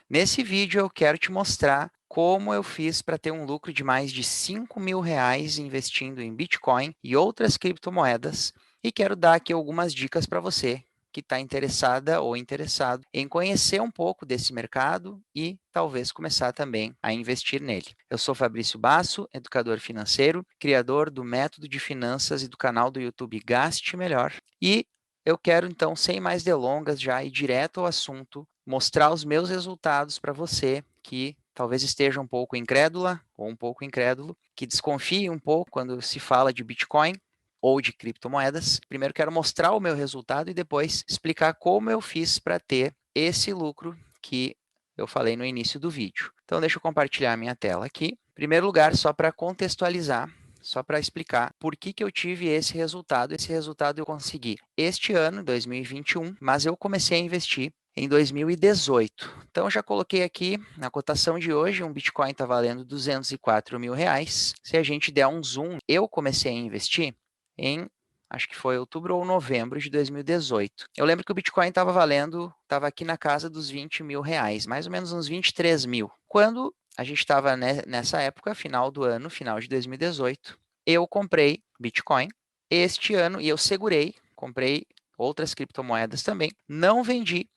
Nesse vídeo eu quero te mostrar como eu fiz para ter um lucro de mais de R$ 5.000 investindo em Bitcoin e outras criptomoedas e quero dar aqui algumas dicas para você que está interessada ou interessado em conhecer um pouco desse mercado e talvez começar também a investir nele. Eu sou Fabrício Basso, educador financeiro, criador do método de finanças e do canal do YouTube Gaste Melhor e eu quero então, sem mais delongas, já ir direto ao assunto, mostrar os meus resultados para você que talvez esteja um pouco incrédula ou um pouco incrédulo, que desconfie um pouco quando se fala de Bitcoin ou de criptomoedas. Primeiro quero mostrar o meu resultado e depois explicar como eu fiz para ter esse lucro que eu falei no início do vídeo. Então deixa eu compartilhar a minha tela aqui. Em primeiro lugar, só para contextualizar, só para explicar por que eu tive esse resultado. Esse resultado eu consegui este ano, 2021, mas eu comecei a investir em 2018. Então, já coloquei aqui na cotação de hoje, um Bitcoin está valendo R$ 204.000. Se a gente der um zoom, eu comecei a investir em, acho que foi outubro ou novembro de 2018. Eu lembro que o Bitcoin estava aqui na casa dos R$ 20.000, mais ou menos uns 23 mil. Quando a gente estava nessa época, final do ano, final de 2018, eu comprei Bitcoin este ano e eu comprei outras criptomoedas também, não vendi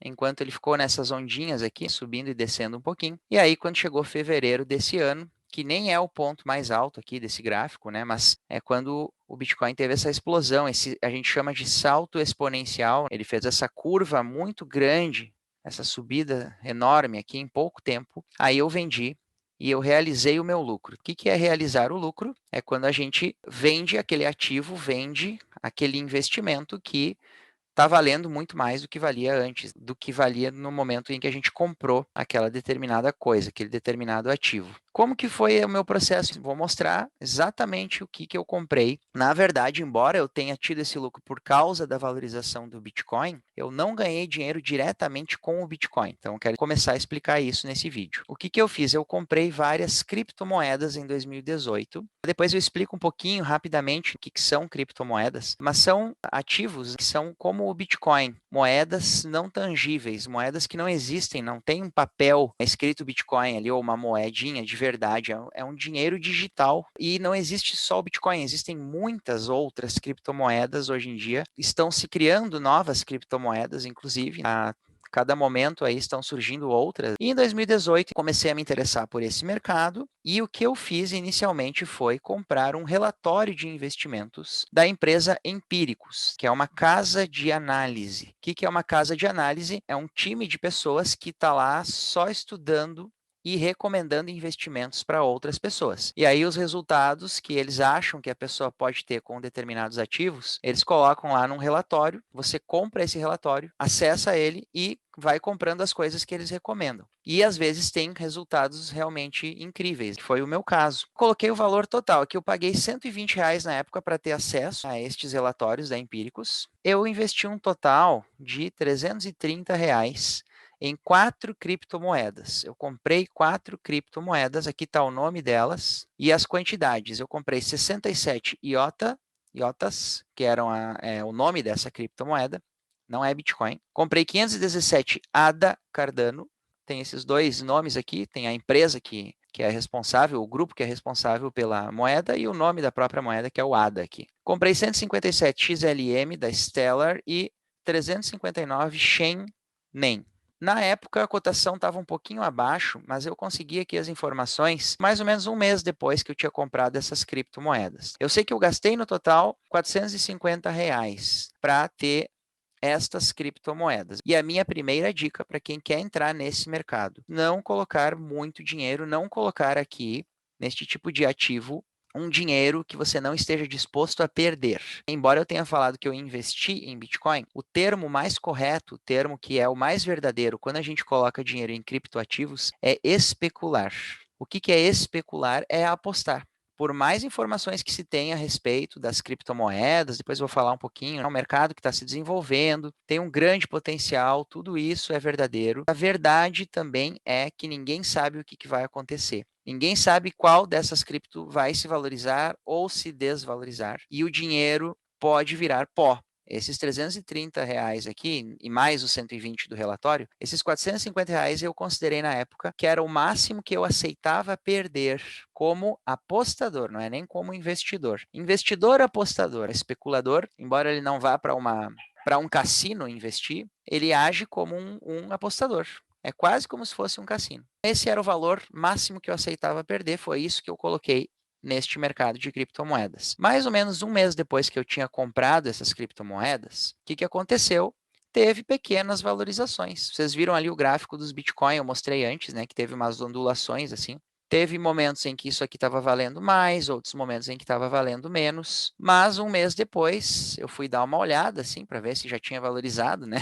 enquanto ele ficou nessas ondinhas aqui, subindo e descendo um pouquinho. E aí, quando chegou fevereiro desse ano, que nem é o ponto mais alto aqui desse gráfico, né? Mas é quando o Bitcoin teve essa explosão, a gente chama de salto exponencial. Ele fez essa curva muito grande, essa subida enorme aqui em pouco tempo. Aí eu vendi e eu realizei o meu lucro. O que é realizar o lucro? É quando a gente vende aquele ativo, vende aquele investimento que está valendo muito mais do que valia antes, do que valia no momento em que a gente comprou aquela determinada coisa, aquele determinado ativo. Como que foi o meu processo? Vou mostrar exatamente o que eu comprei. Na verdade, embora eu tenha tido esse lucro por causa da valorização do Bitcoin, eu não ganhei dinheiro diretamente com o Bitcoin. Então, eu quero começar a explicar isso nesse vídeo. O que eu fiz? Eu comprei várias criptomoedas em 2018. Depois eu explico um pouquinho rapidamente o que são criptomoedas, mas são ativos que são como o Bitcoin, moedas não tangíveis, moedas que não existem, não tem um papel escrito Bitcoin ali ou uma moedinha de verdade, é um dinheiro digital e não existe só o Bitcoin, existem muitas outras criptomoedas hoje em dia, estão se criando novas criptomoedas, inclusive a cada momento aí estão surgindo outras. E em 2018 comecei a me interessar por esse mercado e o que eu fiz inicialmente foi comprar um relatório de investimentos da empresa Empíricos, que é uma casa de análise. O que é uma casa de análise? É um time de pessoas que está lá só estudando e recomendando investimentos para outras pessoas. E aí os resultados que eles acham que a pessoa pode ter com determinados ativos, eles colocam lá num relatório, você compra esse relatório, acessa ele e vai comprando as coisas que eles recomendam. E às vezes tem resultados realmente incríveis, que foi o meu caso. Coloquei o valor total, aqui eu paguei R$ 120 na época para ter acesso a estes relatórios da Empíricos. Eu investi um total de R$ 330 em 4 criptomoedas. Eu comprei 4 criptomoedas, aqui está o nome delas e as quantidades. Eu comprei 67 IOTAs, que eram o nome dessa criptomoeda, não é Bitcoin. Comprei 517 ADA Cardano, tem esses dois nomes aqui, tem a empresa que é responsável, o grupo que é responsável pela moeda e o nome da própria moeda, que é o ADA aqui. Comprei 157 XLM da Stellar e 359 Shen NEM. Na época, a cotação estava um pouquinho abaixo, mas eu consegui aqui as informações mais ou menos um mês depois que eu tinha comprado essas criptomoedas. Eu sei que eu gastei no total R$ 450 para ter estas criptomoedas. E a minha primeira dica para quem quer entrar nesse mercado, não colocar muito dinheiro, não colocar aqui, neste tipo de ativo, um dinheiro que você não esteja disposto a perder. Embora eu tenha falado que eu investi em Bitcoin, o termo mais correto, o termo que é o mais verdadeiro quando a gente coloca dinheiro em criptoativos é especular. O que é especular? É apostar. Por mais informações que se tenha a respeito das criptomoedas, depois eu vou falar um pouquinho, é um mercado que está se desenvolvendo, tem um grande potencial, tudo isso é verdadeiro. A verdade também é que ninguém sabe o que vai acontecer. Ninguém sabe qual dessas cripto vai se valorizar ou se desvalorizar. E o dinheiro pode virar pó. esses R$ 330 aqui, e mais os 120 do relatório, esses R$ 450 eu considerei na época que era o máximo que eu aceitava perder como apostador, não é nem como investidor. Investidor, apostador, especulador, embora ele não vá para um cassino investir, ele age como um apostador. É quase como se fosse um cassino. Esse era o valor máximo que eu aceitava perder, foi isso que eu coloquei neste mercado de criptomoedas. Mais ou menos um mês depois que eu tinha comprado essas criptomoedas, o que aconteceu? Teve pequenas valorizações. Vocês viram ali o gráfico dos Bitcoin, eu mostrei antes, né, que teve umas ondulações assim. Teve momentos em que isso aqui estava valendo mais, outros momentos em que estava valendo menos, mas um mês depois eu fui dar uma olhada assim para ver se já tinha valorizado, né?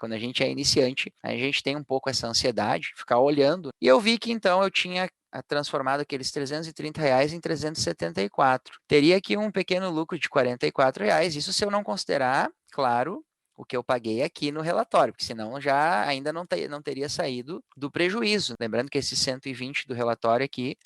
Quando a gente é iniciante, a gente tem um pouco essa ansiedade, ficar olhando, e eu vi que então eu tinha transformado aqueles R$ 330 em 374. Teria aqui um pequeno lucro de R$ 44, isso se eu não considerar, claro, o que eu paguei aqui no relatório, porque senão já ainda não teria saído do prejuízo. Lembrando que esse 120 do relatório aqui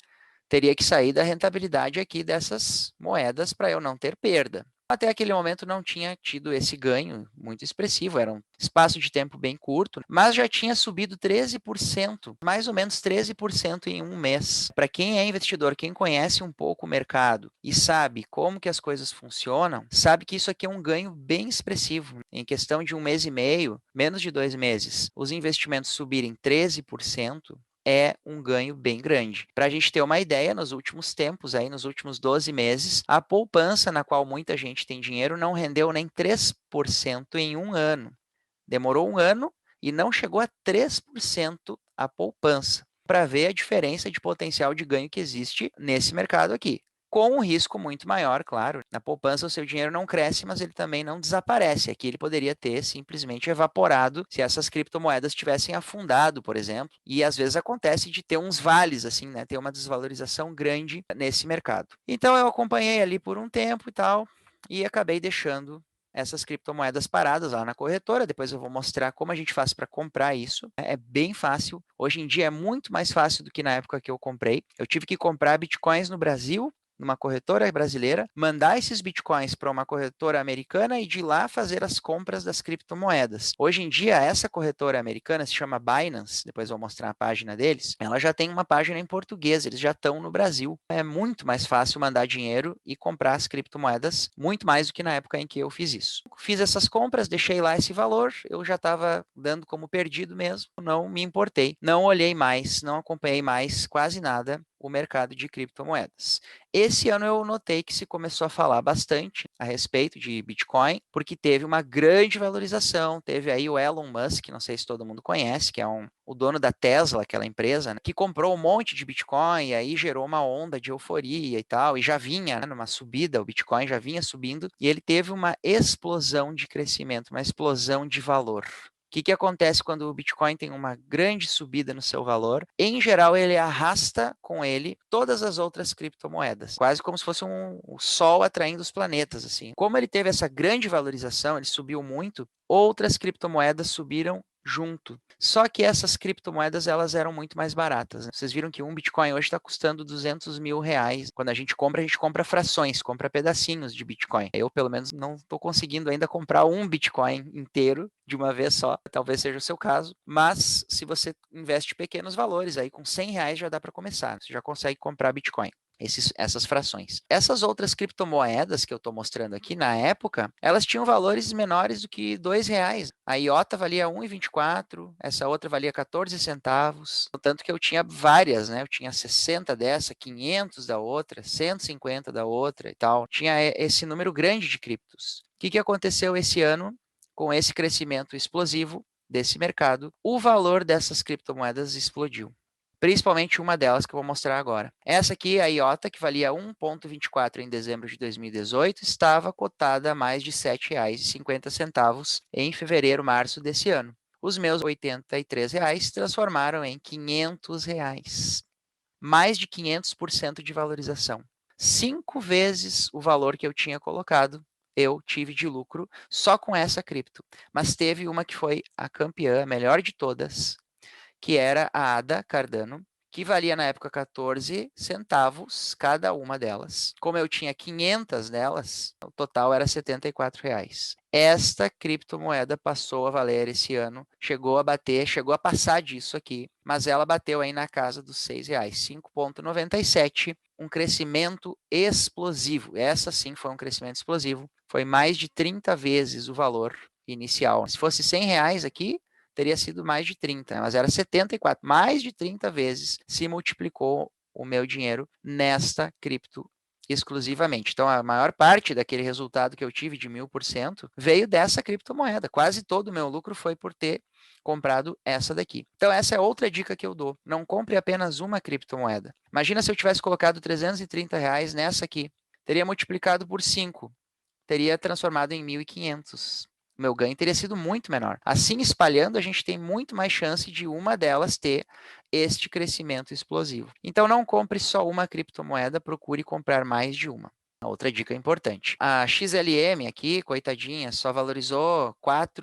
teria que sair da rentabilidade aqui dessas moedas para eu não ter perda. Até aquele momento não tinha tido esse ganho muito expressivo, era um espaço de tempo bem curto, mas já tinha subido 13%, mais ou menos 13% em um mês. Para quem é investidor, quem conhece um pouco o mercado e sabe como que as coisas funcionam, sabe que isso aqui é um ganho bem expressivo. Em questão de um mês e meio, menos de 2 meses, os investimentos subirem 13%, é um ganho bem grande. Para a gente ter uma ideia, nos últimos tempos, aí, nos últimos 12 meses, a poupança na qual muita gente tem dinheiro não rendeu nem 3% em um ano. Demorou um ano e não chegou a 3% a poupança, para ver a diferença de potencial de ganho que existe nesse mercado aqui. Com um risco muito maior, claro. Na poupança, o seu dinheiro não cresce, mas ele também não desaparece. Aqui ele poderia ter simplesmente evaporado se essas criptomoedas tivessem afundado, por exemplo. E às vezes acontece de ter uns vales, assim, né? Ter uma desvalorização grande nesse mercado. Então eu acompanhei ali por um tempo e tal, e acabei deixando essas criptomoedas paradas lá na corretora. Depois eu vou mostrar como a gente faz para comprar isso. É bem fácil. Hoje em dia é muito mais fácil do que na época que eu comprei. Eu tive que comprar bitcoins no Brasil, numa corretora brasileira, mandar esses bitcoins para uma corretora americana e de lá fazer as compras das criptomoedas. Hoje em dia, essa corretora americana se chama Binance, depois eu vou mostrar a página deles, ela já tem uma página em português, eles já estão no Brasil. É muito mais fácil mandar dinheiro e comprar as criptomoedas, muito mais do que na época em que eu fiz isso. Fiz essas compras, deixei lá esse valor, eu já estava dando como perdido mesmo, não me importei, não olhei mais, não acompanhei mais quase nada o mercado de criptomoedas. Esse ano eu notei que se começou a falar bastante a respeito de Bitcoin, porque teve uma grande valorização. Teve aí o Elon Musk, não sei se todo mundo conhece, que é o dono da Tesla, aquela empresa, né, que comprou um monte de Bitcoin e aí gerou uma onda de euforia e tal, e já vinha, né, numa subida, o Bitcoin já vinha subindo, e ele teve uma explosão de crescimento, uma explosão de valor. O que acontece quando o Bitcoin tem uma grande subida no seu valor? Em geral, ele arrasta com ele todas as outras criptomoedas, quase como se fosse o Sol atraindo os planetas, assim. Como ele teve essa grande valorização, ele subiu muito, outras criptomoedas subiram junto. Só que essas criptomoedas elas eram muito mais baratas, né? Vocês viram que um Bitcoin hoje está custando R$ 200 mil. Quando a gente compra frações, compra pedacinhos de Bitcoin. Eu, pelo menos, não estou conseguindo ainda comprar um Bitcoin inteiro de uma vez só. Talvez seja o seu caso. Mas se você investe pequenos valores, aí com R$ 100 já dá para começar. Você já consegue comprar Bitcoin. Essas frações. Essas outras criptomoedas que eu estou mostrando aqui, na época, elas tinham valores menores do que R$ 2. A IOTA valia 1,24, essa outra valia 14 centavos. Tanto que eu tinha várias, né? Eu tinha 60 dessa, 500 da outra, 150 da outra e tal. Tinha esse número grande de criptos. O que aconteceu esse ano com esse crescimento explosivo desse mercado? O valor dessas criptomoedas explodiu. Principalmente uma delas que eu vou mostrar agora. Essa aqui, a IOTA, que valia 1,24 em dezembro de 2018, estava cotada a mais de R$ 7,50 em fevereiro, março desse ano. Os meus R$ 83 se transformaram em R$ 500. Mais de 500% de valorização. 5 vezes o valor que eu tinha colocado, eu tive de lucro só com essa cripto. Mas teve uma que foi a campeã, a melhor de todas, que era a ADA Cardano, que valia na época 14 centavos cada uma delas. Como eu tinha 500 delas, o total era R$ 74. Esta criptomoeda passou a valer esse ano, chegou a passar disso aqui, mas ela bateu aí na casa dos R$ 6, 5,97, um crescimento explosivo. Essa sim foi um crescimento explosivo, foi mais de 30 vezes o valor inicial. Se fosse R$ 100 aqui, teria sido mais de 30, mas era 74, mais de 30 vezes se multiplicou o meu dinheiro nesta cripto exclusivamente. Então, a maior parte daquele resultado que eu tive de 1000% veio dessa criptomoeda. Quase todo o meu lucro foi por ter comprado essa daqui. Então, essa é outra dica que eu dou. Não compre apenas uma criptomoeda. Imagina se eu tivesse colocado R$ 330 nessa aqui. Teria multiplicado por 5. Teria transformado em 1.500. O meu ganho teria sido muito menor. Assim, espalhando, a gente tem muito mais chance de uma delas ter este crescimento explosivo. Então, não compre só uma criptomoeda, procure comprar mais de uma. Outra dica importante. A XLM aqui, coitadinha, só valorizou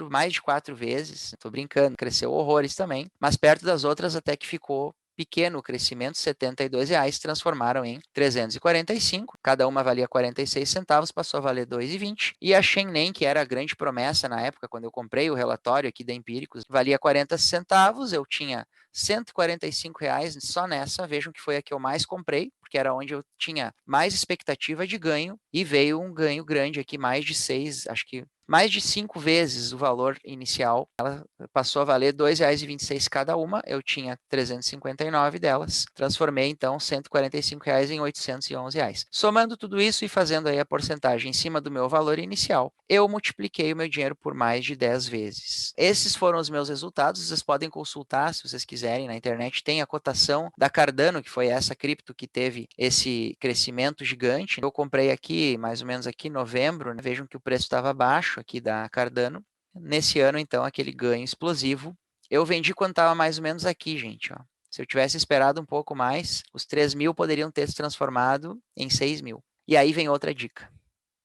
mais de 4 vezes. Estou brincando, cresceu horrores também. Mas perto das outras até que ficou pequeno o crescimento, R$ 72, transformaram em 345. Cada uma valia 46 centavos, passou a valer 2,20. E a Shenlen, que era a grande promessa na época, quando eu comprei o relatório aqui da Empíricos, valia 40 centavos. Eu tinha R$ 145 só nessa. Vejam que foi a que eu mais comprei, porque era onde eu tinha mais expectativa de ganho. E veio um ganho grande aqui, mais de 6, acho que mais de 5 vezes o valor inicial. Ela passou a valer R$ 2,26 cada uma. Eu tinha 359 delas. Transformei, então, R$ 145 em R$ 811. Somando tudo isso e fazendo aí a porcentagem em cima do meu valor inicial, eu multipliquei o meu dinheiro por mais de 10 vezes. Esses foram os meus resultados. Vocês podem consultar, se vocês quiserem, na internet. Tem a cotação da Cardano, que foi essa cripto que teve esse crescimento gigante. Eu comprei aqui, mais ou menos aqui em novembro, né? Vejam que o preço estava baixo aqui da Cardano. Nesse ano, então, aquele ganho explosivo. Eu vendi quando estava mais ou menos aqui, gente. Ó. Se eu tivesse esperado um pouco mais, os 3.000 poderiam ter se transformado em 6.000. E aí vem outra dica.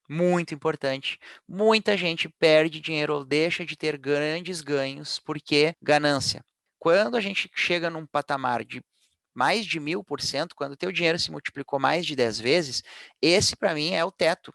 Muito importante. Muita gente perde dinheiro ou deixa de ter grandes ganhos porque ganância. Quando a gente chega num patamar de mais de 1000%, quando o teu dinheiro se multiplicou mais de 10 vezes, esse para mim é o teto.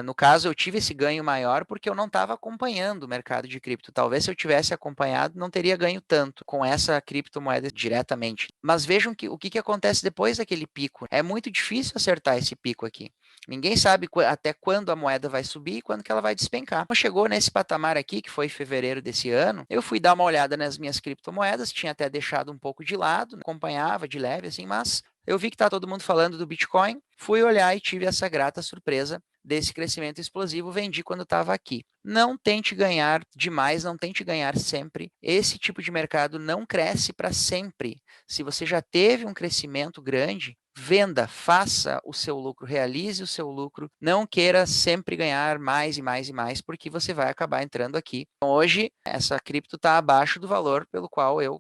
No caso, eu tive esse ganho maior porque eu não estava acompanhando o mercado de cripto. Talvez se eu tivesse acompanhado, não teria ganho tanto com essa criptomoeda diretamente. Mas vejam que o que acontece depois daquele pico. É muito difícil acertar esse pico aqui. Ninguém sabe até quando a moeda vai subir e quando que ela vai despencar. Quando chegou nesse patamar aqui, que foi em fevereiro desse ano, eu fui dar uma olhada nas minhas criptomoedas, tinha até deixado um pouco de lado, acompanhava de leve assim, mas eu vi que está todo mundo falando do Bitcoin, fui olhar e tive essa grata surpresa desse crescimento explosivo, vendi quando estava aqui. Não tente ganhar demais, não tente ganhar sempre. Esse tipo de mercado não cresce para sempre. Se você já teve um crescimento grande, venda, faça o seu lucro, realize o seu lucro, não queira sempre ganhar mais e mais e mais, porque você vai acabar entrando aqui. Então, hoje, essa cripto está abaixo do valor pelo qual eu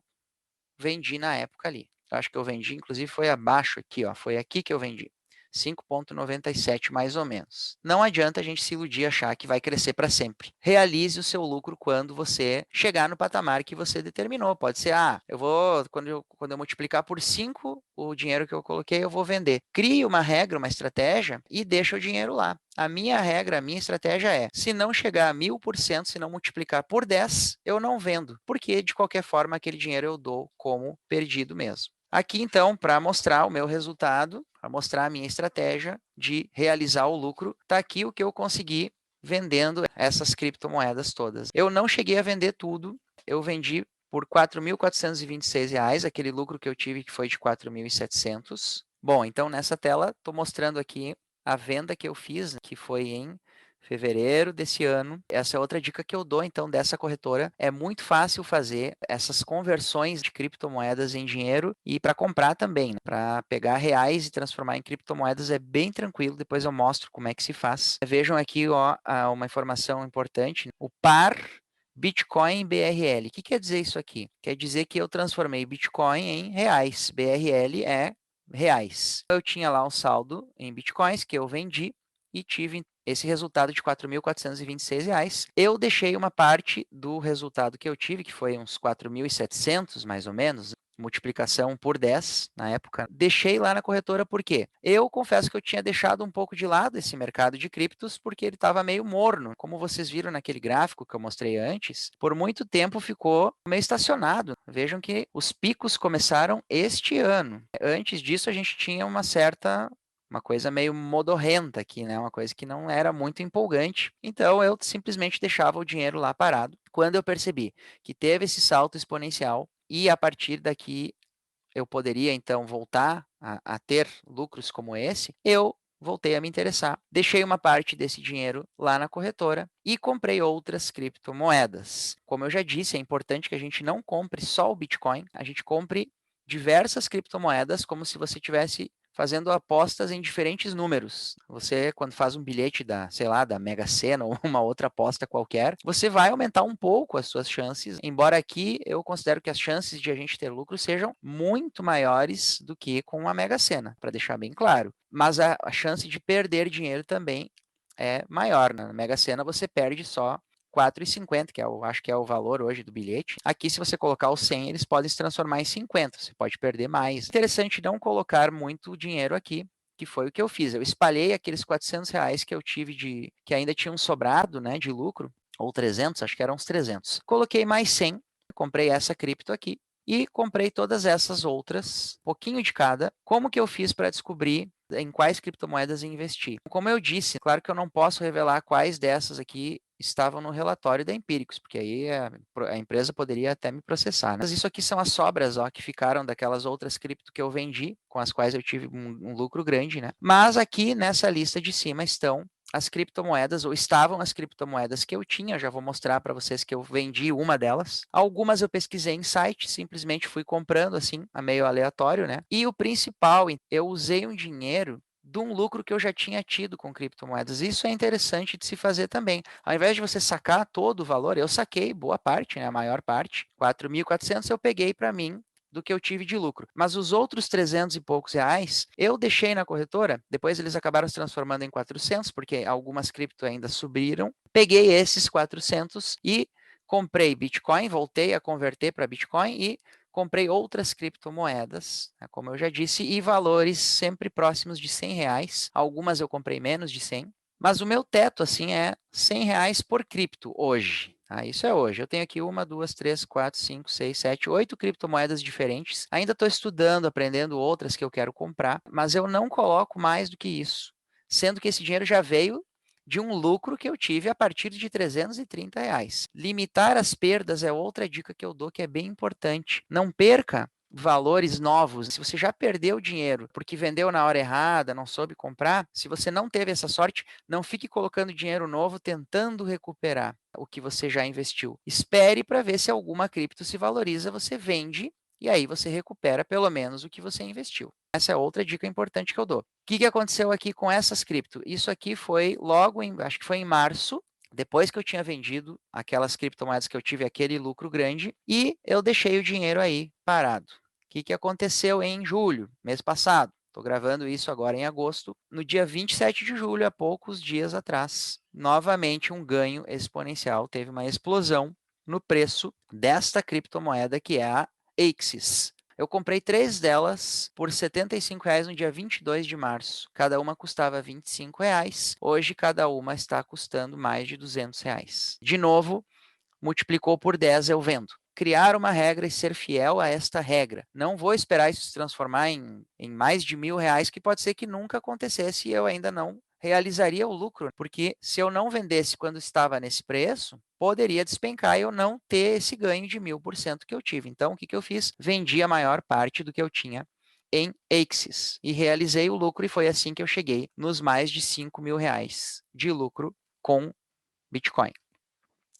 vendi na época ali. Eu acho que eu vendi, inclusive, foi abaixo aqui, ó, foi aqui que eu vendi. 5,97 mais ou menos. Não adianta a gente se iludir e achar que vai crescer para sempre. Realize o seu lucro quando você chegar no patamar que você determinou. Pode ser, eu vou, quando eu multiplicar por 5 o dinheiro que eu coloquei, eu vou vender. Crie uma regra, uma estratégia e deixa o dinheiro lá. A minha regra, a minha estratégia é, se não chegar a 1000%, se não multiplicar por 10, eu não vendo, porque de qualquer forma aquele dinheiro eu dou como perdido mesmo. Aqui, então, para mostrar o meu resultado, para mostrar a minha estratégia de realizar o lucro, está aqui o que eu consegui vendendo essas criptomoedas todas. Eu não cheguei a vender tudo, eu vendi por R$ 4.426, aquele lucro que eu tive que foi de 4.700. Bom, então nessa tela estou mostrando aqui a venda que eu fiz, que foi em fevereiro desse ano. Essa é outra dica que eu dou, então, dessa corretora. É muito fácil fazer essas conversões de criptomoedas em dinheiro e para comprar também, né? Para pegar reais e transformar em criptomoedas é bem tranquilo. Depois eu mostro como é que se faz. Vejam aqui, ó, uma informação importante. O par Bitcoin BRL. O que quer dizer isso aqui? Quer dizer que eu transformei Bitcoin em reais. BRL é reais. Eu tinha lá um saldo em Bitcoins que eu vendi e tive esse resultado de R$ 4.426. Eu deixei uma parte do resultado que eu tive, que foi uns 4.700 mais ou menos, multiplicação por 10 na época. Deixei lá na corretora por quê? Eu confesso que eu tinha deixado um pouco de lado esse mercado de criptos porque ele estava meio morno. Como vocês viram naquele gráfico que eu mostrei antes, por muito tempo ficou meio estacionado. Vejam que os picos começaram este ano. Antes disso, a gente tinha uma coisa meio modorrenta aqui, né? Uma coisa que não era muito empolgante. Então, eu simplesmente deixava o dinheiro lá parado. Quando eu percebi que teve esse salto exponencial e a partir daqui eu poderia, então, voltar a ter lucros como esse, eu voltei a me interessar. Deixei uma parte desse dinheiro lá na corretora e comprei outras criptomoedas. Como eu já disse, é importante que a gente não compre só o Bitcoin, a gente compre diversas criptomoedas, como se você tivesse fazendo apostas em diferentes números. Você, quando faz um bilhete sei lá, da Mega Sena ou uma outra aposta qualquer, você vai aumentar um pouco as suas chances, embora aqui eu considero que as chances de a gente ter lucro sejam muito maiores do que com a Mega Sena, para deixar bem claro. Mas a chance de perder dinheiro também é maior. Na Mega Sena você perde só 4,50, que acho que é o valor hoje do bilhete. Aqui, se você colocar os 100, eles podem se transformar em 50, você pode perder mais. Interessante não colocar muito dinheiro aqui, que foi o que eu fiz. Eu espalhei aqueles R$ 400 que eu tive que ainda tinham sobrado, né, de lucro, ou 300, acho que eram uns 300. Coloquei mais 100, comprei essa cripto aqui, e comprei todas essas outras, pouquinho de cada. Como que eu fiz para descobrir em quais criptomoedas investir? Como eu disse, claro que eu não posso revelar quais dessas aqui estavam no relatório da Empíricos, porque aí a empresa poderia até me processar. Mas isso aqui são as sobras, ó, que ficaram daquelas outras cripto que eu vendi, com as quais eu tive um lucro grande, né? Mas aqui nessa lista de cima estão as criptomoedas, ou estavam as criptomoedas que eu tinha, já vou mostrar para vocês que eu vendi uma delas. Algumas eu pesquisei em site, simplesmente fui comprando assim, a meio aleatório, né? E o principal, eu usei um dinheiro de um lucro que eu já tinha tido com criptomoedas. Isso é interessante de se fazer também. Ao invés de você sacar todo o valor, eu saquei boa parte, né, a maior parte, 4.400 eu peguei para mim do que eu tive de lucro. Mas os outros 300 e poucos reais, eu deixei na corretora, depois eles acabaram se transformando em 400, porque algumas cripto ainda subiram. Peguei esses 400 e comprei Bitcoin, voltei a converter para Bitcoin e comprei outras criptomoedas, né, como eu já disse, e valores sempre próximos de R$ 100. Algumas eu comprei menos de 100, mas o meu teto, assim, é R$ 100 por cripto hoje. Isso é hoje. Eu tenho aqui uma, duas, três, quatro, cinco, seis, sete, 8 criptomoedas diferentes. Ainda estou estudando, aprendendo outras que eu quero comprar, mas eu não coloco mais do que isso. Sendo que esse dinheiro já veio de um lucro que eu tive a partir de R$ 330. Limitar as perdas é outra dica que eu dou que é bem importante. Não perca valores novos. Se você já perdeu dinheiro porque vendeu na hora errada, não soube comprar, se você não teve essa sorte, não fique colocando dinheiro novo tentando recuperar o que você já investiu. Espere para ver se alguma cripto se valoriza, você vende e aí você recupera pelo menos o que você investiu. Essa é outra dica importante que eu dou. O que aconteceu aqui com essas cripto? Isso aqui foi acho que foi em março, depois que eu tinha vendido aquelas criptomoedas que eu tive aquele lucro grande, e eu deixei o dinheiro aí parado. O que aconteceu em julho, mês passado? Estou gravando isso agora em agosto. No dia 27 de julho, há poucos dias atrás, novamente um ganho exponencial. Teve uma explosão no preço desta criptomoeda que é a Axis. Eu comprei 3 delas por R$ 75 no dia 22 de março. Cada uma custava R$ 25. Hoje, cada uma está custando mais de R$ 200. De novo, multiplicou por 10, eu vendo. Criar uma regra e ser fiel a esta regra. Não vou esperar isso se transformar em mais de R$ 1.000, que pode ser que nunca acontecesse e eu ainda não realizaria o lucro, porque se eu não vendesse quando estava nesse preço, poderia despencar e eu não ter esse ganho de 1.000% que eu tive. Então, o que eu fiz? Vendi a maior parte do que eu tinha em Axis e realizei o lucro e foi assim que eu cheguei nos mais de R$ 5.000 de lucro com Bitcoin.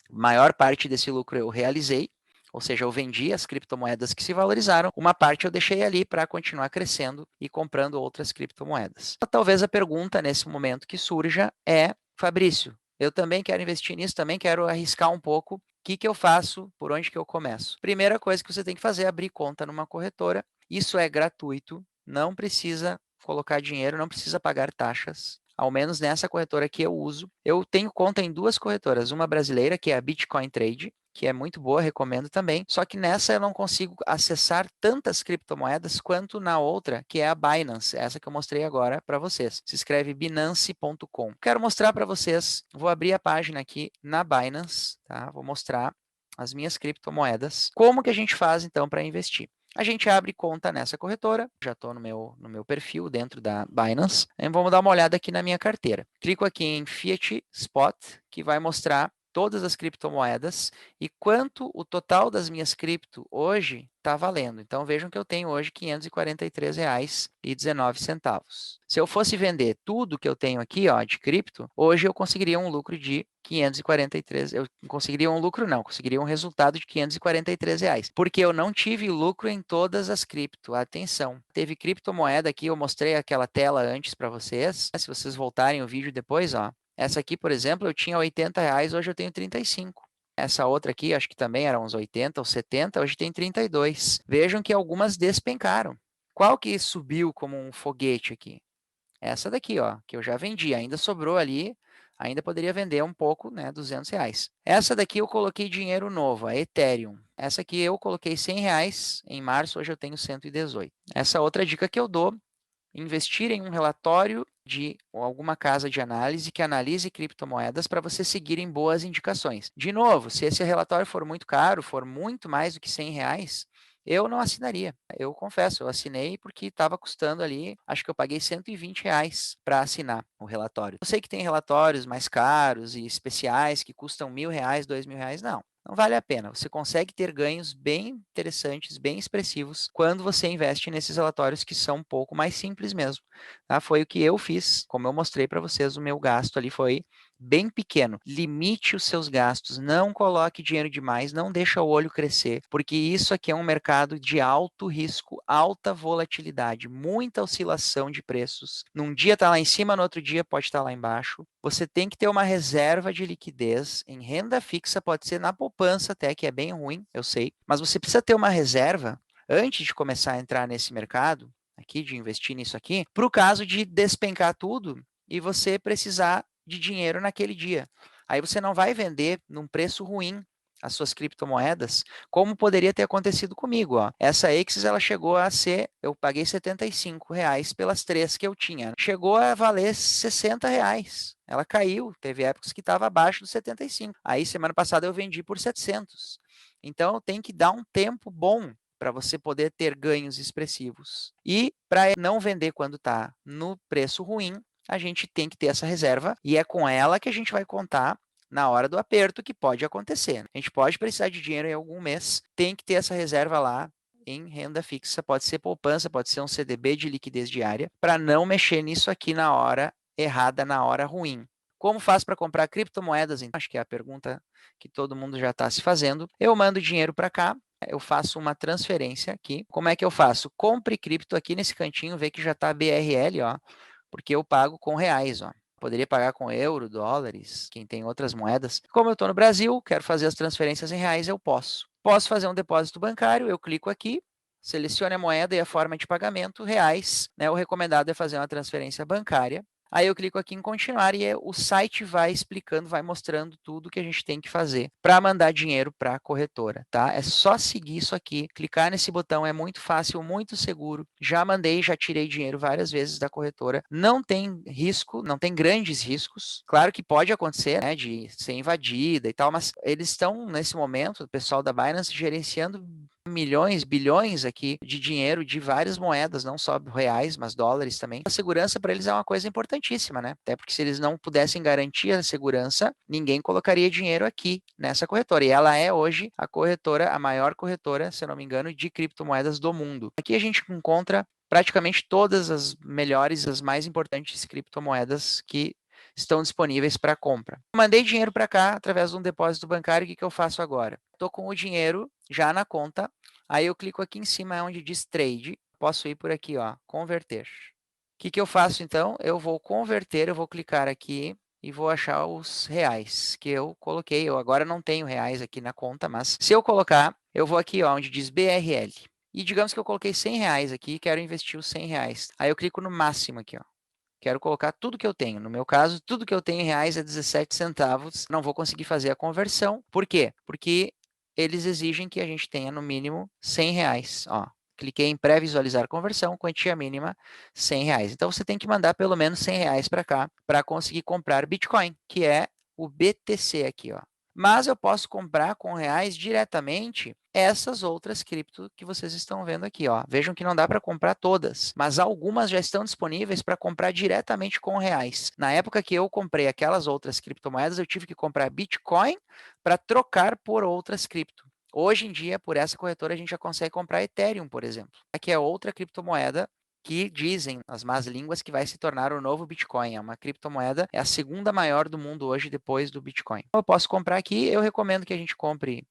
Maior parte desse lucro eu realizei, ou seja, eu vendi as criptomoedas que se valorizaram, uma parte eu deixei ali para continuar crescendo e comprando outras criptomoedas. Talvez a pergunta nesse momento que surja é, Fabrício, eu também quero investir nisso, também quero arriscar um pouco, o que eu faço, por onde que eu começo? Primeira coisa que você tem que fazer é abrir conta numa corretora, isso é gratuito, não precisa colocar dinheiro, não precisa pagar taxas. ao menos nessa corretora que eu uso. Eu tenho conta em duas corretoras, uma brasileira, que é a Bitcoin Trade, que é muito boa, recomendo também. Só que nessa eu não consigo acessar tantas criptomoedas quanto na outra, que é a Binance, essa que eu mostrei agora para vocês. Se escreve binance.com. Quero mostrar para vocês, vou abrir a página aqui na Binance, tá? Vou mostrar as minhas criptomoedas. Como que a gente faz então para investir? A gente abre conta nessa corretora, já estou no meu perfil dentro da Binance. Vamos dar uma olhada aqui na minha carteira. Clico aqui em Fiat Spot, que vai mostrar todas as criptomoedas e quanto o total das minhas cripto hoje está valendo. Então vejam que eu tenho hoje R$ 543,19. Se eu fosse vender tudo que eu tenho aqui, ó, de cripto, hoje eu conseguiria um lucro de 543, eu conseguiria um lucro não, conseguiria um resultado de R$ 543, porque eu não tive lucro em todas as cripto. Atenção, teve criptomoeda aqui, eu mostrei aquela tela antes para vocês, se vocês voltarem o vídeo depois, ó, essa aqui, por exemplo, eu tinha R$ 80, hoje eu tenho 35. Essa outra aqui, acho que também era uns 80 ou 70, hoje tem 32. Vejam que algumas despencaram. Qual que subiu como um foguete aqui? Essa daqui, ó, que eu já vendi, ainda sobrou ali, ainda poderia vender um pouco, né, R$ 200. Essa daqui eu coloquei dinheiro novo, a Ethereum. Essa aqui eu coloquei R$ 100 em março, hoje eu tenho 118. Essa outra dica que eu dou, investir em um relatório de alguma casa de análise que analise criptomoedas para você seguir em boas indicações. De novo, se esse relatório for muito caro, for muito mais do que R$ 100, eu não assinaria. Eu confesso, eu assinei porque estava custando ali, acho que eu paguei R$ 120 para assinar o relatório. Eu sei que tem relatórios mais caros e especiais que custam R$ 1.000, R$ 2.000, não. Não vale a pena. Você consegue ter ganhos bem interessantes, bem expressivos, quando você investe nesses relatórios que são um pouco mais simples mesmo. Tá? Foi o que eu fiz, como eu mostrei para vocês, o meu gasto ali foi bem pequeno. Limite os seus gastos, não coloque dinheiro demais, não deixa o olho crescer, porque isso aqui é um mercado de alto risco, alta volatilidade, muita oscilação de preços. Num dia está lá em cima, no outro dia pode estar lá embaixo. Você tem que ter uma reserva de liquidez em renda fixa, pode ser na poupança até, que é bem ruim, eu sei, mas você precisa ter uma reserva antes de começar a entrar nesse mercado, aqui de investir nisso aqui, para o caso de despencar tudo e você precisar de dinheiro naquele dia. Aí você não vai vender num preço ruim as suas criptomoedas, como poderia ter acontecido comigo. Ó. Essa Axis, ela chegou a ser, eu paguei R$ 75 pelas três que eu tinha. Chegou a valer R$ 60. Ela caiu, teve épocas que estava abaixo dos 75. Aí, semana passada, eu vendi por 700. Então, tem que dar um tempo bom para você poder ter ganhos expressivos. E para não vender quando está no preço ruim, a gente tem que ter essa reserva e é com ela que a gente vai contar na hora do aperto, que pode acontecer. A gente pode precisar de dinheiro em algum mês, tem que ter essa reserva lá em renda fixa, pode ser poupança, pode ser um CDB de liquidez diária, para não mexer nisso aqui na hora errada, na hora ruim. Como faz para comprar criptomoedas? Então, acho que é a pergunta que todo mundo já está se fazendo. Eu mando dinheiro para cá, eu faço uma transferência aqui. Como é que eu faço? Compre cripto aqui nesse cantinho, vê que já está BRL, ó, porque eu pago com reais, ó. Poderia pagar com euro, dólares, quem tem outras moedas. Como eu estou no Brasil, quero fazer as transferências em reais, eu posso. Posso fazer um depósito bancário, eu clico aqui, selecione a moeda e a forma de pagamento, reais, né? O recomendado é fazer uma transferência bancária. Aí eu clico aqui em continuar e o site vai explicando, vai mostrando tudo que a gente tem que fazer para mandar dinheiro para a corretora, tá? É só seguir isso aqui, clicar nesse botão, é muito fácil, muito seguro. Já mandei, já tirei dinheiro várias vezes da corretora. Não tem risco, não tem grandes riscos. Claro que pode acontecer, né, de ser invadida e tal, mas eles estão nesse momento, o pessoal da Binance gerenciando milhões, bilhões aqui de dinheiro de várias moedas, não só reais, mas dólares também. A segurança para eles é uma coisa importantíssima, né? Até porque se eles não pudessem garantir a segurança, ninguém colocaria dinheiro aqui nessa corretora. E ela é hoje a corretora, a maior corretora, se eu não me engano, de criptomoedas do mundo. Aqui a gente encontra praticamente todas as melhores, as mais importantes criptomoedas que estão disponíveis para compra. Mandei dinheiro para cá através de um depósito bancário, o que eu faço agora? Estou com o dinheiro já na conta, aí eu clico aqui em cima onde diz trade, posso ir por aqui, ó, converter. O que eu faço então? Eu vou converter, eu vou clicar aqui e vou achar os reais que eu coloquei. Eu agora não tenho reais aqui na conta, mas se eu colocar, eu vou aqui, ó, onde diz BRL. E digamos que eu coloquei R$ 100 aqui e quero investir os R$ 100. Aí eu clico no máximo aqui, ó. Quero colocar tudo que eu tenho. No meu caso, tudo que eu tenho em reais é 17 centavos. Não vou conseguir fazer a conversão. Por quê? Porque eles exigem que a gente tenha no mínimo 100 reais. Ó, cliquei em pré-visualizar conversão, quantia mínima 100 reais. Então, você tem que mandar pelo menos 100 reais para cá para conseguir comprar Bitcoin, que é o BTC aqui, ó. Mas eu posso comprar com reais diretamente essas outras cripto que vocês estão vendo aqui, ó. Vejam que não dá para comprar todas, mas algumas já estão disponíveis para comprar diretamente com reais. Na época que eu comprei aquelas outras criptomoedas, eu tive que comprar Bitcoin para trocar por outras cripto. Hoje em dia, por essa corretora, a gente já consegue comprar Ethereum, por exemplo. Aqui é outra criptomoeda que dizem as más línguas que vai se tornar o novo Bitcoin. É uma criptomoeda, é a segunda maior do mundo hoje depois do Bitcoin. Eu posso comprar aqui, eu recomendo que a gente compre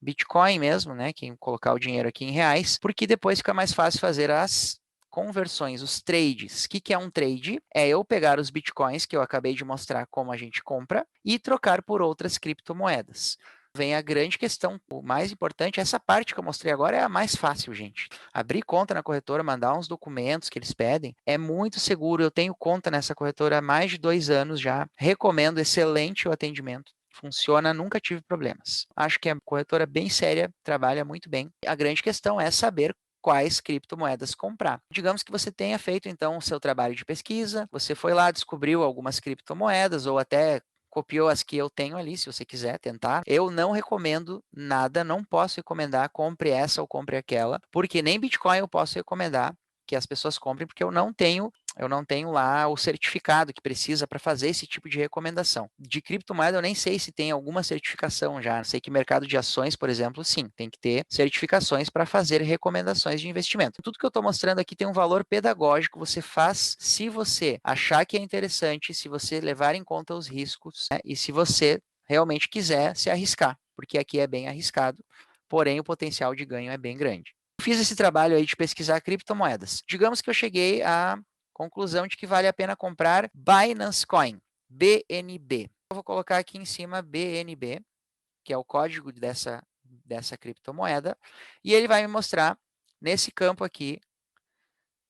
Bitcoin mesmo, né? Quem colocar o dinheiro aqui em reais, porque depois fica mais fácil fazer as conversões, os trades. O que é um trade? É eu pegar os bitcoins que eu acabei de mostrar como a gente compra e trocar por outras criptomoedas. Vem a grande questão, o mais importante, essa parte que eu mostrei agora é a mais fácil, gente. Abrir conta na corretora, mandar uns documentos que eles pedem, é muito seguro. Eu tenho conta nessa corretora há mais de 2 anos já. Recomendo, excelente o atendimento. Funciona, nunca tive problemas. Acho que é uma corretora bem séria, trabalha muito bem. A grande questão é saber quais criptomoedas comprar. Digamos que você tenha feito então o seu trabalho de pesquisa, você foi lá, descobriu algumas criptomoedas ou até copiou as que eu tenho ali, se você quiser tentar. Eu não recomendo nada, não posso recomendar compre essa ou compre aquela, porque nem Bitcoin eu posso recomendar que as pessoas comprem, porque eu não tenho lá o certificado que precisa para fazer esse tipo de recomendação. De criptomoeda, eu nem sei se tem alguma certificação já. Sei que mercado de ações, por exemplo, sim, tem que ter certificações para fazer recomendações de investimento. Tudo que eu estou mostrando aqui tem um valor pedagógico. Você faz se você achar que é interessante, se você levar em conta os riscos, né, e se você realmente quiser se arriscar, porque aqui é bem arriscado, porém o potencial de ganho é bem grande. Fiz esse trabalho aí de pesquisar criptomoedas. Digamos que eu cheguei à conclusão de que vale a pena comprar Binance Coin, BNB. Eu vou colocar aqui em cima BNB, que é o código dessa criptomoeda, e ele vai me mostrar nesse campo aqui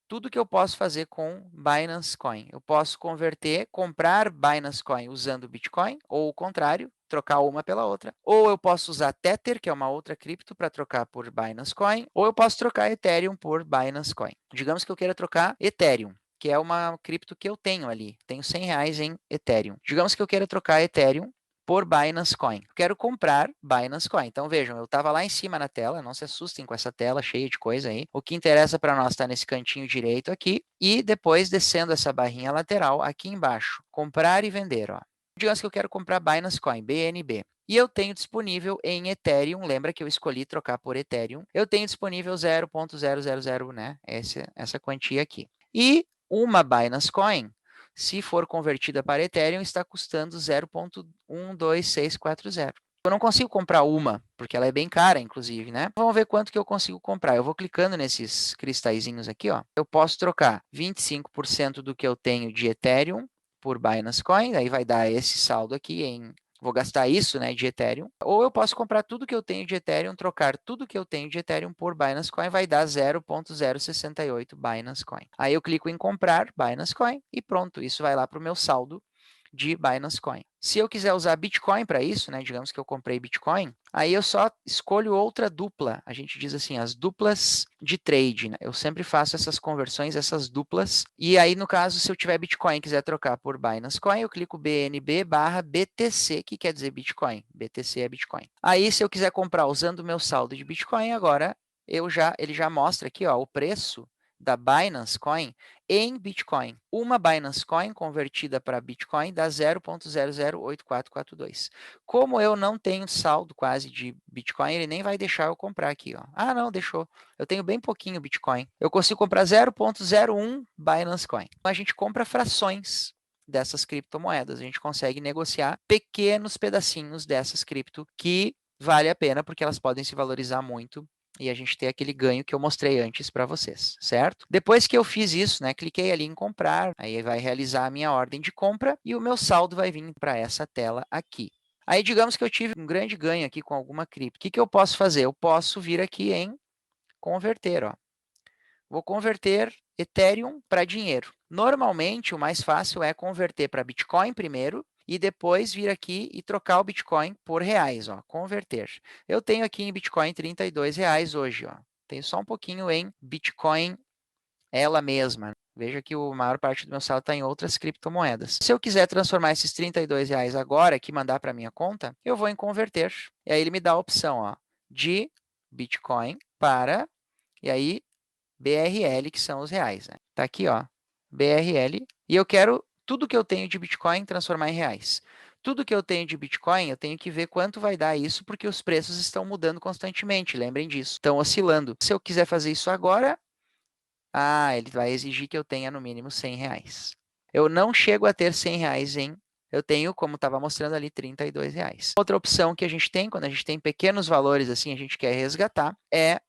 tudo que eu posso fazer com Binance Coin. Eu posso converter, comprar Binance Coin usando Bitcoin, ou o contrário, trocar uma pela outra. Ou eu posso usar Tether, que é uma outra cripto, para trocar por Binance Coin, ou eu posso trocar Ethereum por Binance Coin. Digamos que eu queira trocar Ethereum, que é uma cripto que eu tenho ali. Tenho 100 reais em Ethereum. Digamos que eu queira trocar Ethereum por Binance Coin. Quero comprar Binance Coin. Então vejam, eu estava lá em cima na tela, não se assustem com essa tela cheia de coisa aí. O que interessa para nós está nesse cantinho direito aqui e depois descendo essa barrinha lateral aqui embaixo, comprar e vender, ó. Digamos que eu quero comprar Binance Coin, BNB. E eu tenho disponível em Ethereum, lembra que eu escolhi trocar por Ethereum, eu tenho disponível 0.000, né, essa quantia aqui. E uma Binance Coin, se for convertida para Ethereum, está custando 0.12640. Eu não consigo comprar uma, porque ela é bem cara, inclusive, né? Vamos ver quanto que eu consigo comprar. Eu vou clicando nesses cristalzinhos aqui, ó. Eu posso trocar 25% do que eu tenho de Ethereum por Binance Coin, aí vai dar esse saldo aqui em... Vou gastar isso, né, de Ethereum. Ou eu posso comprar tudo que eu tenho de Ethereum, trocar tudo que eu tenho de Ethereum por Binance Coin, vai dar 0.068 Binance Coin. Aí eu clico em comprar Binance Coin e pronto, isso vai lá para o meu saldo de Binance Coin. Se eu quiser usar Bitcoin para isso, né, digamos que eu comprei Bitcoin, aí eu só escolho outra dupla. A gente diz assim, as duplas de trade, né? Eu sempre faço essas conversões, essas duplas. E aí, no caso, se eu tiver Bitcoin e quiser trocar por Binance Coin, eu clico BNB/BTC, que quer dizer Bitcoin. BTC é Bitcoin. Aí, se eu quiser comprar usando o meu saldo de Bitcoin, agora ele já mostra aqui, ó, o preço da Binance Coin em Bitcoin. Uma Binance Coin convertida para Bitcoin dá 0.008442. Como eu não tenho saldo quase de Bitcoin, ele nem vai deixar eu comprar aqui, ó. Ah, não, deixou. Eu tenho bem pouquinho Bitcoin. Eu consigo comprar 0.01 Binance Coin. Então, a gente compra frações dessas criptomoedas. A gente consegue negociar pequenos pedacinhos dessas cripto que vale a pena porque elas podem se valorizar muito e a gente ter aquele ganho que eu mostrei antes para vocês, certo? Depois que eu fiz isso, né, cliquei ali em comprar, aí vai realizar a minha ordem de compra e o meu saldo vai vir para essa tela aqui. Aí digamos que eu tive um grande ganho aqui com alguma cripto. O que eu posso fazer? Eu posso vir aqui em converter, ó. Vou converter Ethereum para dinheiro. Normalmente, o mais fácil é converter para Bitcoin primeiro e depois vir aqui e trocar o Bitcoin por reais, ó, converter. Eu tenho aqui em Bitcoin R$ 32 hoje, ó. Tenho só um pouquinho em Bitcoin ela mesma. Veja que a maior parte do meu saldo está em outras criptomoedas. Se eu quiser transformar esses R$ 32 agora aqui, mandar para minha conta, eu vou em converter. E aí ele me dá a opção, ó, de Bitcoin para, e aí BRL, que são os reais, né? Tá aqui, ó, BRL, e eu quero tudo que eu tenho de Bitcoin transformar em reais. Tudo que eu tenho de Bitcoin, eu tenho que ver quanto vai dar isso, porque os preços estão mudando constantemente, lembrem disso, estão oscilando. Se eu quiser fazer isso agora, ele vai exigir que eu tenha no mínimo R$ 100. Eu não chego a ter R$ 100 eu tenho, como estava mostrando ali, R$ 32. Outra opção que a gente tem, quando a gente tem pequenos valores assim, a gente quer resgatar, é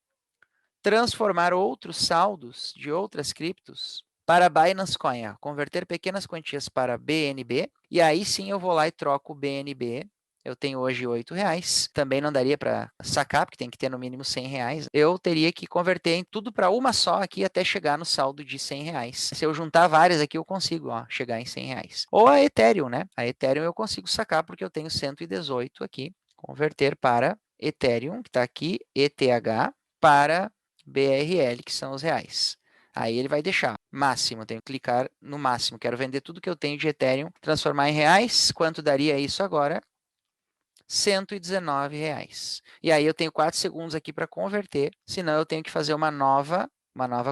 transformar outros saldos de outras criptos para Binance Coin, converter pequenas quantias para BNB, e aí sim eu vou lá e troco o BNB. Eu tenho hoje R$ 8, também não daria para sacar, porque tem que ter no mínimo R$ 100. Eu teria que converter em tudo para uma só aqui até chegar no saldo de R$ 100. Se eu juntar várias aqui, eu consigo chegar em R$ 100. Ou a Ethereum, né? A Ethereum eu consigo sacar porque eu tenho 118 aqui. Converter para Ethereum, que está aqui, ETH, para BRL, que são os reais. Aí ele vai deixar máximo, tenho que clicar no máximo. Quero vender tudo que eu tenho de Ethereum, transformar em reais. Quanto daria isso agora? R$ 119. E aí eu tenho 4 segundos aqui para converter, senão eu tenho que fazer uma nova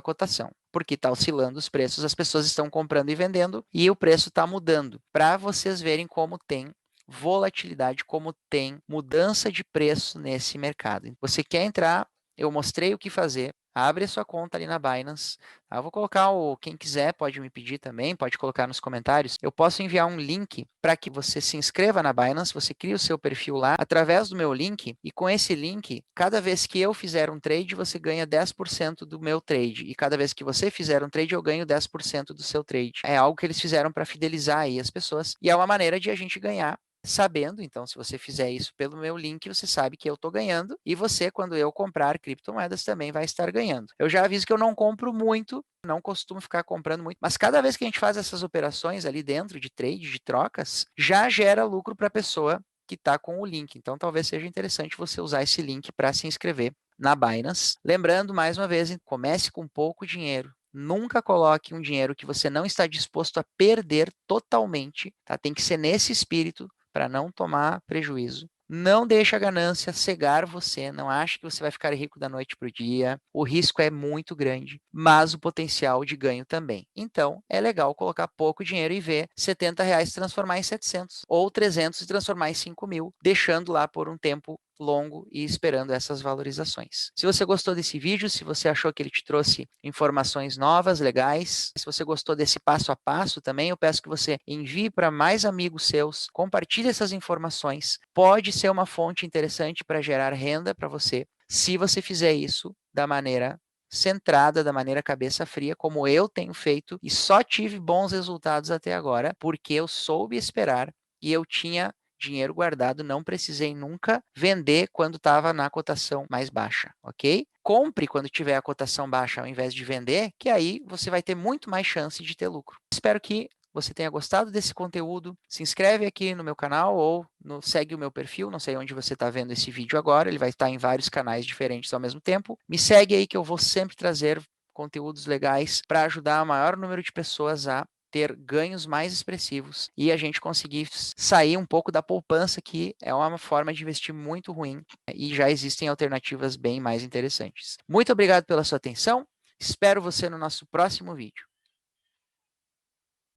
cotação, porque está oscilando os preços, as pessoas estão comprando e vendendo e o preço está mudando. Para vocês verem como tem volatilidade, como tem mudança de preço nesse mercado. Você quer entrar? Eu mostrei o que fazer. Abre a sua conta ali na Binance. Eu vou colocar quem quiser pode me pedir também, pode colocar nos comentários. Eu posso enviar um link para que você se inscreva na Binance, você cria o seu perfil lá através do meu link e com esse link, cada vez que eu fizer um trade, você ganha 10% do meu trade e cada vez que você fizer um trade, eu ganho 10% do seu trade. É algo que eles fizeram para fidelizar aí as pessoas e é uma maneira de a gente ganhar sabendo, então, se você fizer isso pelo meu link, você sabe que eu estou ganhando e você, quando eu comprar criptomoedas, também vai estar ganhando. Eu já aviso que eu não compro muito, não costumo ficar comprando muito, mas cada vez que a gente faz essas operações ali dentro de trade, de trocas, já gera lucro para a pessoa que está com o link. Então, talvez seja interessante você usar esse link para se inscrever na Binance. Lembrando, mais uma vez, comece com pouco dinheiro. Nunca coloque um dinheiro que você não está disposto a perder totalmente, tá? Tem que ser nesse espírito para não tomar prejuízo. Não deixe a ganância cegar você, não ache que você vai ficar rico da noite para o dia. O risco é muito grande, mas o potencial de ganho também. Então, é legal colocar pouco dinheiro e ver R$ 70 transformar em 700 ou 300 e transformar em 5.000, deixando lá por um tempo longo e esperando essas valorizações. Se você gostou desse vídeo, se você achou que ele te trouxe informações novas, legais, se você gostou desse passo a passo também, eu peço que você envie para mais amigos seus, compartilhe essas informações. Pode ser uma fonte interessante para gerar renda para você, se você fizer isso da maneira centrada, da maneira cabeça fria, como eu tenho feito e só tive bons resultados até agora, porque eu soube esperar e eu tinha dinheiro guardado, não precisei nunca vender quando estava na cotação mais baixa, ok? Compre quando tiver a cotação baixa ao invés de vender, que aí você vai ter muito mais chance de ter lucro. Espero que você tenha gostado desse conteúdo. Se inscreve aqui no meu canal ou segue o meu perfil, não sei onde você está vendo esse vídeo agora, ele vai estar em vários canais diferentes ao mesmo tempo. Me segue aí que eu vou sempre trazer conteúdos legais para ajudar o maior número de pessoas a ter ganhos mais expressivos e a gente conseguir sair um pouco da poupança, que é uma forma de investir muito ruim e já existem alternativas bem mais interessantes. Muito obrigado pela sua atenção, espero você no nosso próximo vídeo.